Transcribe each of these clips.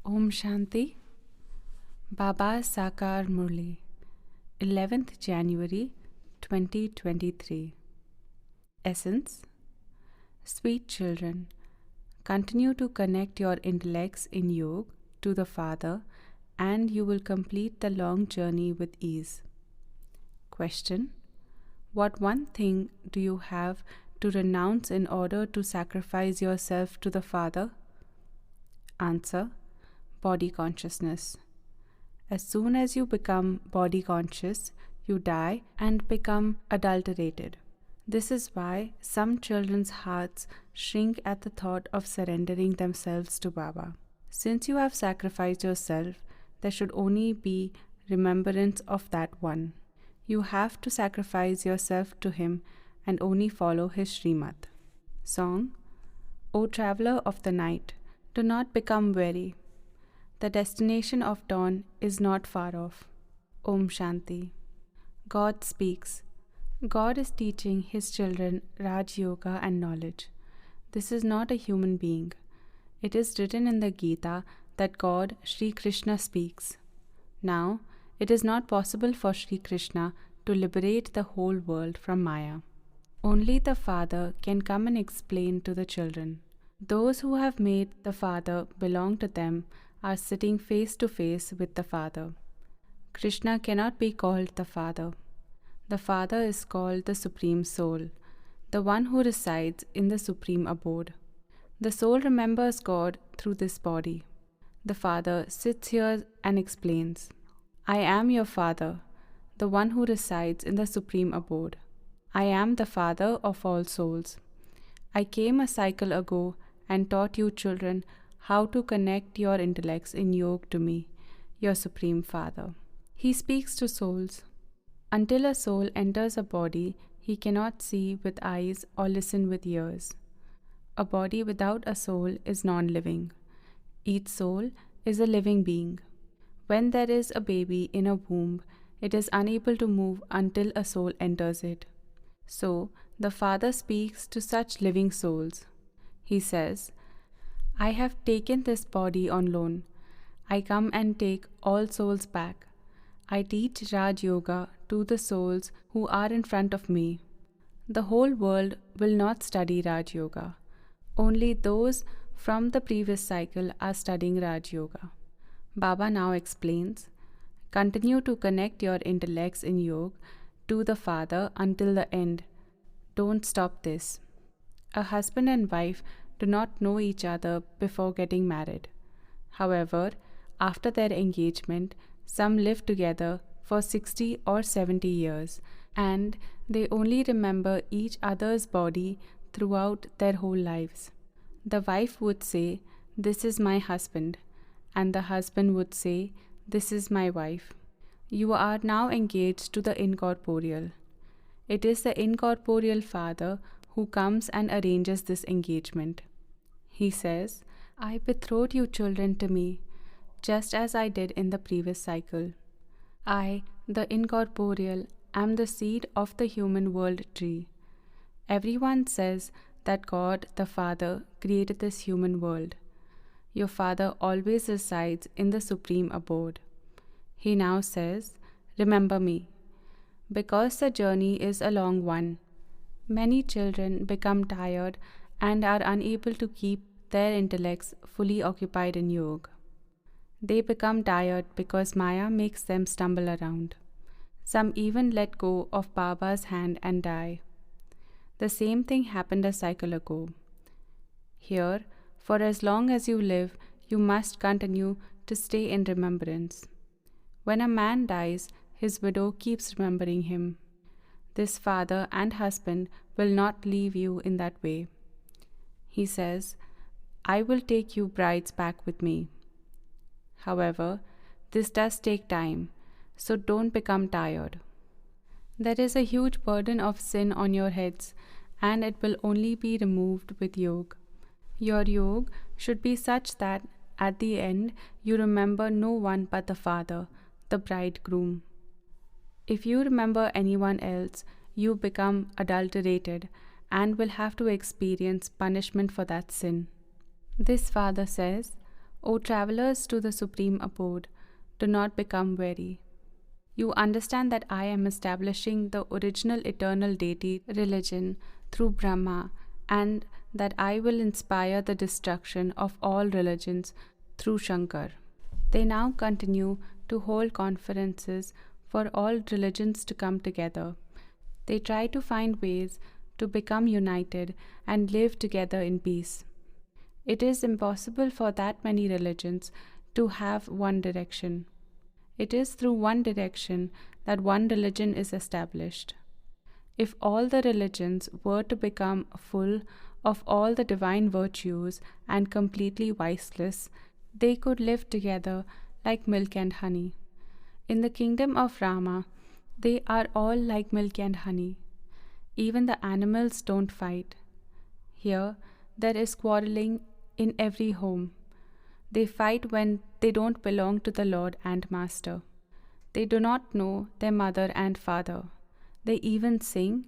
Om Shanti. Baba Sakar Murli, 11th January 2023. Essence. Sweet children, continue to connect your intellects in yoga to the Father and you will complete the long journey with ease. Question. What one thing do you have to renounce in order to sacrifice yourself to the Father? Answer. Body consciousness. As soon as you become body conscious, you die and become adulterated. This is why some children's hearts shrink at the thought of surrendering themselves to Baba. Since you have sacrificed yourself, there should only be remembrance of that one. You have to sacrifice yourself to him and only follow his Srimad. Song. O traveler of the night, do not become weary. The destination of dawn is not far off. Om Shanti. God speaks. God is teaching his children Raj Yoga and knowledge. This is not a human being. It is written in the Gita that God, Sri Krishna, speaks. Now, it is not possible for Sri Krishna to liberate the whole world from Maya. Only the Father can come and explain to the children. Those who have made the Father belong to them are sitting face to face with the Father. Krishna cannot be called the Father. The Father is called the Supreme Soul, the one who resides in the Supreme Abode. The soul remembers God through this body. The Father sits here and explains, I am your Father, the one who resides in the Supreme Abode. I am the Father of all souls. I came a cycle ago and taught you children how to connect your intellects in yoga to me, your Supreme Father. He speaks to souls. Until a soul enters a body, he cannot see with eyes or listen with ears. A body without a soul is non-living. Each soul is a living being. When there is a baby in a womb, it is unable to move until a soul enters it. So, the Father speaks to such living souls. He says, I have taken this body on loan. I come and take all souls back. I teach Raj Yoga to the souls who are in front of me. The whole world will not study Raj Yoga. Only those from the previous cycle are studying Raj Yoga. Baba now explains, continue to connect your intellects in yoga to the Father until the end. Don't stop this. A husband and wife do not know each other before getting married. However, after their engagement, some live together for 60 or 70 years and they only remember each other's body throughout their whole lives. The wife would say, this is my husband, and the husband would say, this is my wife. You are now engaged to the incorporeal. It is the incorporeal Father who comes and arranges this engagement. He says, I betrothed you children to me, just as I did in the previous cycle. I, the incorporeal, am the seed of the human world tree. Everyone says that God, the Father, created this human world. Your Father always resides in the Supreme Abode. He now says, remember me. Because the journey is a long one, many children become tired and are unable to keep their intellects fully occupied in yoga. They become tired because Maya makes them stumble around. Some even let go of Baba's hand and die. The same thing happened a cycle ago. Here, for as long as you live, you must continue to stay in remembrance. When a man dies, his widow keeps remembering him. This father and husband will not leave you in that way. He says, I will take you brides back with me. However, this does take time, so don't become tired. There is a huge burden of sin on your heads, and it will only be removed with yoga. Your yoga should be such that at the end you remember no one but the Father, the bridegroom. If you remember anyone else, you become adulterated and will have to experience punishment for that sin. This Father says, O travelers to the supreme abode, do not become weary. You understand that I am establishing the original eternal deity religion through Brahma, and that I will inspire the destruction of all religions through Shankar. They now continue to hold conferences for all religions to come together. They try to find ways to become united and live together in peace. It is impossible for that many religions to have one direction. It is through one direction that one religion is established. If all the religions were to become full of all the divine virtues and completely viceless, they could live together like milk and honey. In the kingdom of Rama, they are all like milk and honey. Even the animals don't fight. Here, there is quarreling in every home. They fight when they don't belong to the Lord and Master. They do not know their mother and father. They even sing,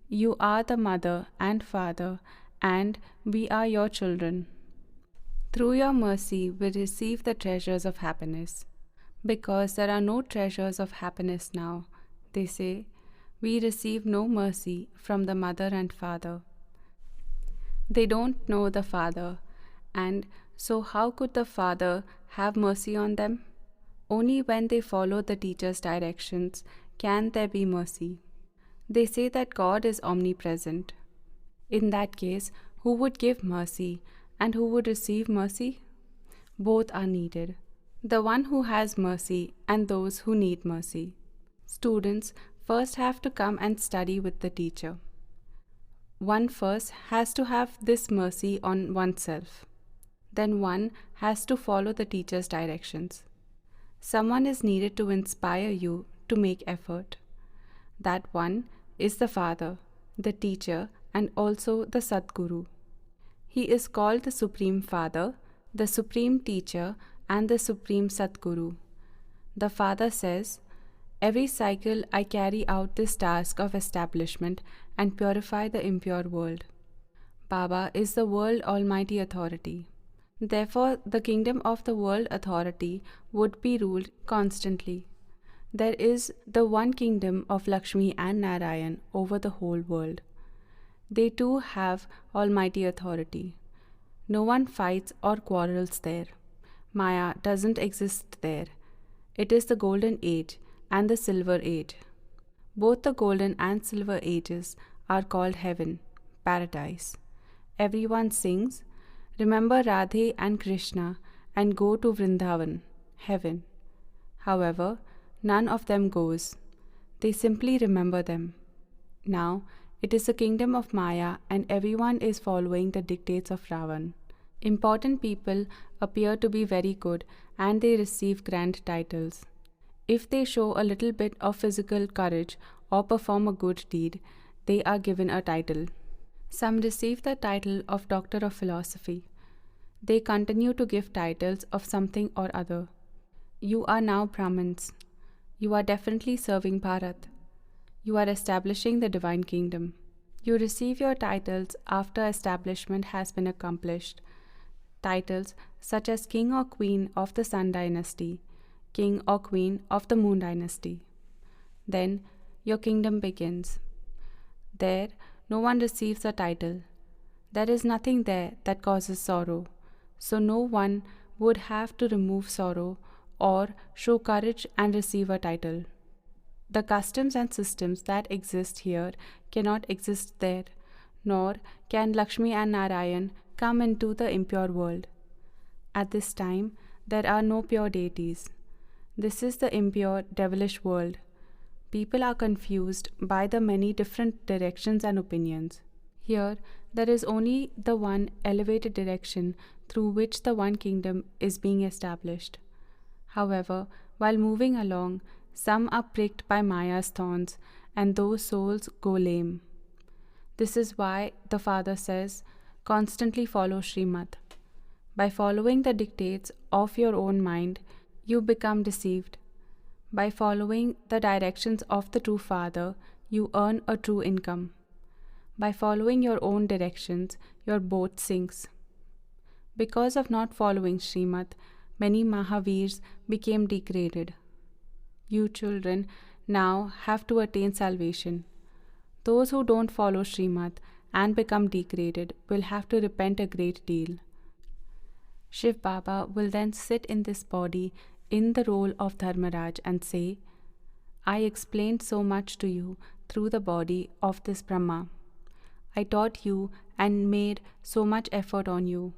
"You are the mother and father, and we are your children." Through your mercy, we receive the treasures of happiness. Because there are no treasures of happiness now, they say, we receive no mercy from the mother and father. They don't know the father, and so how could the father have mercy on them? Only when they follow the teacher's directions can there be mercy. They say that God is omnipresent. In that case, who would give mercy and who would receive mercy? Both are needed. The one who has mercy and those who need mercy. Students first have to come and study with the teacher. One first has to have this mercy on oneself. Then one has to follow the teacher's directions. Someone is needed to inspire you to make effort. That one is the Father, the teacher, and also the Sadguru. He is called the Supreme Father, the Supreme Teacher, and the Supreme Sadguru. The Father says, "Every cycle I carry out this task of establishment and purify the impure world." Baba is the world almighty authority. Therefore, the kingdom of the world authority would be ruled constantly. There is the one kingdom of Lakshmi and Narayan over the whole world. They too have almighty authority. No one fights or quarrels there. Maya doesn't exist there. It is the golden age and the silver age. Both the golden and silver ages are called heaven, paradise. Everyone sings, "Remember Radhe and Krishna and go to Vrindavan," heaven. However, none of them goes. They simply remember them. Now, it is the kingdom of Maya and everyone is following the dictates of Ravan. Important people appear to be very good and they receive grand titles. If they show a little bit of physical courage or perform a good deed, they are given a title. Some receive the title of Doctor of Philosophy. They continue to give titles of something or other. You are now Brahmins. You are definitely serving Bharat. You are establishing the divine kingdom. You receive your titles after establishment has been accomplished. Titles such as King or Queen of the Sun Dynasty, King or Queen of the Moon Dynasty. Then your kingdom begins. There, no one receives a title. There is nothing there that causes sorrow, so no one would have to remove sorrow or show courage and receive a title. The customs and systems that exist here cannot exist there, nor can Lakshmi and Narayan come into the impure world. At this time, there are no pure deities. This is the impure, devilish world. People are confused by the many different directions and opinions. Here, there is only the one elevated direction through which the one kingdom is being established. However, while moving along, some are pricked by Maya's thorns, and those souls go lame. This is why the Father says, constantly follow Srimad. By following the dictates of your own mind, you become deceived. By following the directions of the true Father, you earn a true income. By following your own directions, your boat sinks. Because of not following Srimad, many Mahavirs became degraded. You children now have to attain salvation. Those who don't follow Srimad and become degraded will have to repent a great deal. Shiv Baba will then sit in this body in the role of Dharmaraj and say, I explained so much to you through the body of this Brahma. I taught you and made so much effort on you.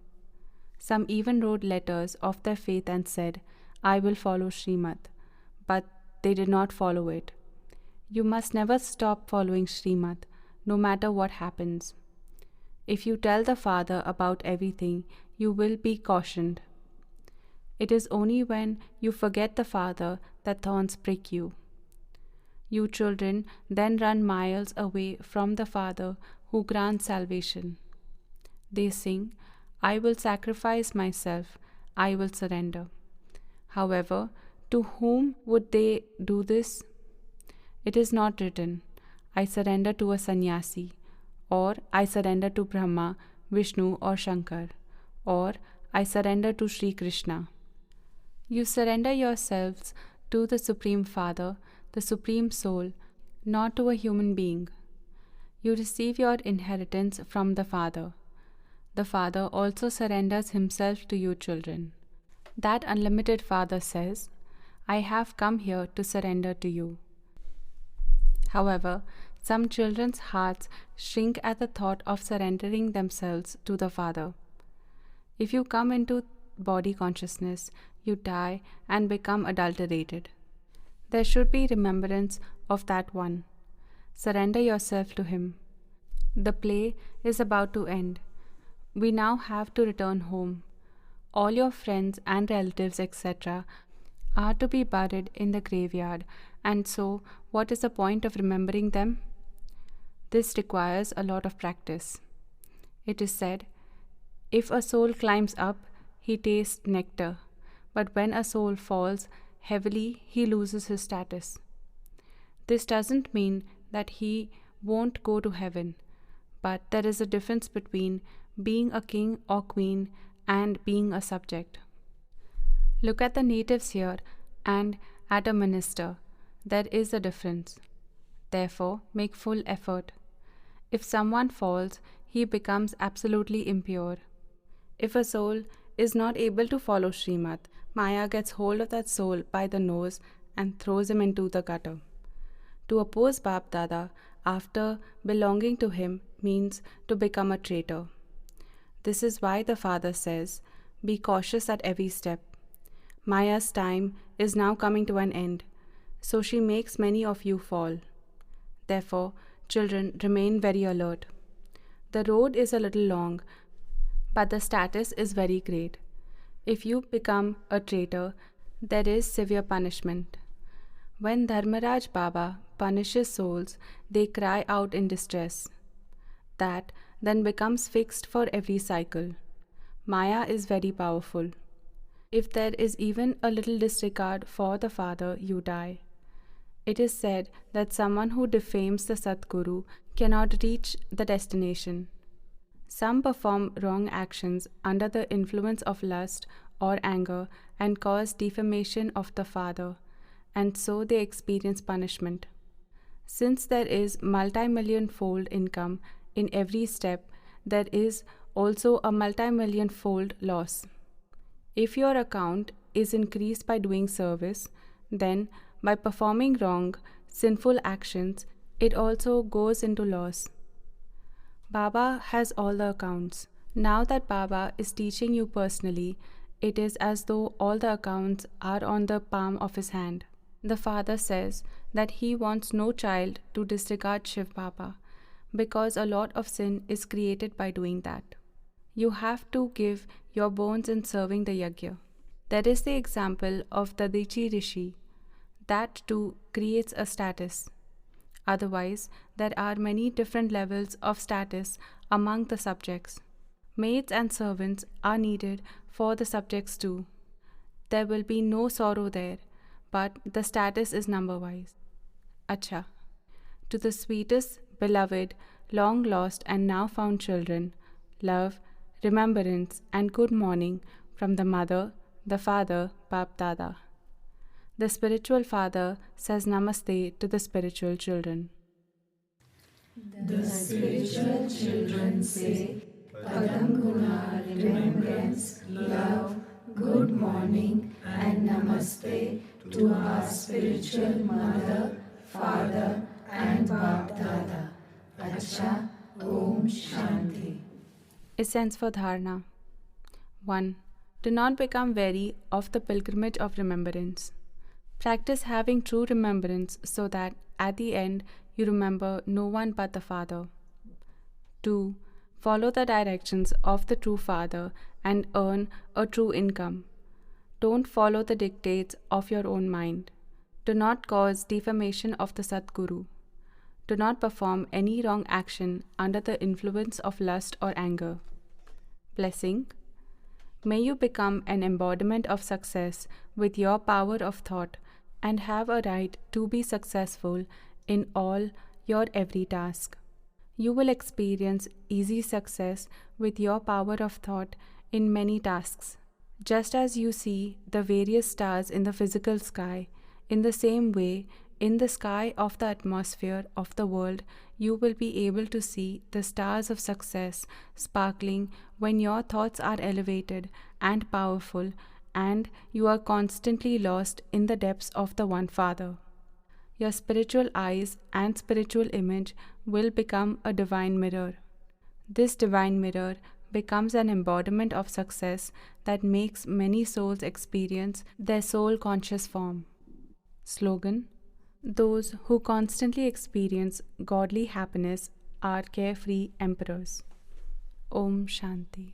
Some even wrote letters of their faith and said, I will follow Srimad, but they did not follow it. You must never stop following Srimad, no matter what happens. If you tell the Father about everything, you will be cautioned. It is only when you forget the Father that thorns prick you. You children then run miles away from the Father who grants salvation. They sing, I will sacrifice myself, I will surrender. However, to whom would they do this? It is not written, I surrender to a sannyasi, or I surrender to Brahma, Vishnu or Shankar, or I surrender to Sri Krishna. You surrender yourselves to the Supreme Father, the Supreme Soul, not to a human being. You receive your inheritance from the Father. The Father also surrenders himself to you children. That unlimited Father says, I have come here to surrender to you. However, some children's hearts shrink at the thought of surrendering themselves to the Father. If you come into body consciousness, you die and become adulterated. There should be remembrance of that one. Surrender yourself to him. The play is about to end. We now have to return home. All your friends and relatives, etc., are to be buried in the graveyard, and so what is the point of remembering them? This requires a lot of practice. It is said, if a soul climbs up, he tastes nectar, but when a soul falls heavily, he loses his status. This doesn't mean that he won't go to heaven, but there is a difference between being a king or queen and being a subject. Look at the natives here and at a minister. There is a difference. Therefore, make full effort. If someone falls, he becomes absolutely impure. If a soul is not able to follow Srimad, Maya gets hold of that soul by the nose and throws him into the gutter. To oppose BapDada after belonging to him means to become a traitor. This is why the Father says, be cautious at every step. Maya's time is now coming to an end, so she makes many of you fall. Therefore, children, remain very alert. The road is a little long, but the status is very great. If you become a traitor, there is severe punishment. When Dharmaraj Baba punishes souls, they cry out in distress. That then becomes fixed for every cycle. Maya is very powerful. If there is even a little disregard for the Father, you die. It is said that someone who defames the Satguru cannot reach the destination. Some perform wrong actions under the influence of lust or anger and cause defamation of the Father, and so they experience punishment. Since there is multi-million-fold income in every step, there is also a multi-million-fold loss. If your account is increased by doing service, then by performing wrong, sinful actions, it also goes into loss. Baba has all the accounts. Now that Baba is teaching you personally, it is as though all the accounts are on the palm of his hand. The Father says that he wants no child to disregard Shiv Baba, because a lot of sin is created by doing that. You have to give your bones in serving the yajna. There is the example of the Dichi Rishi. That too creates a status. Otherwise, there are many different levels of status among the subjects. Maids and servants are needed for the subjects too. There will be no sorrow there, but the status is number-wise. Acha. To the sweetest, beloved, long lost and now found children, love, remembrance, and good morning from the mother, the father, BapDada. The spiritual father says namaste to the spiritual children. The spiritual children say Padam Guna, remembrance, love, good morning, and namaste to our spiritual mother, father, and BapDada. Acha, Om Shanti. Essence for Dharana. 1. Do not become weary of the pilgrimage of remembrance. Practice having true remembrance so that at the end you remember no one but the Father. 2. Follow the directions of the true Father and earn a true income. Don't follow the dictates of your own mind. Do not cause defamation of the Sadguru. Do not perform any wrong action under the influence of lust or anger. Blessing. May you become an embodiment of success with your power of thought and have a right to be successful in all your every task. You will experience easy success with your power of thought in many tasks. Just as you see the various stars in the physical sky, in the same way, in the sky of the atmosphere of the world, you will be able to see the stars of success sparkling when your thoughts are elevated and powerful, and you are constantly lost in the depths of the One Father. Your spiritual eyes and spiritual image will become a divine mirror. This divine mirror becomes an embodiment of success that makes many souls experience their soul conscious form. Slogan: those who constantly experience godly happiness are carefree emperors. Om Shanti.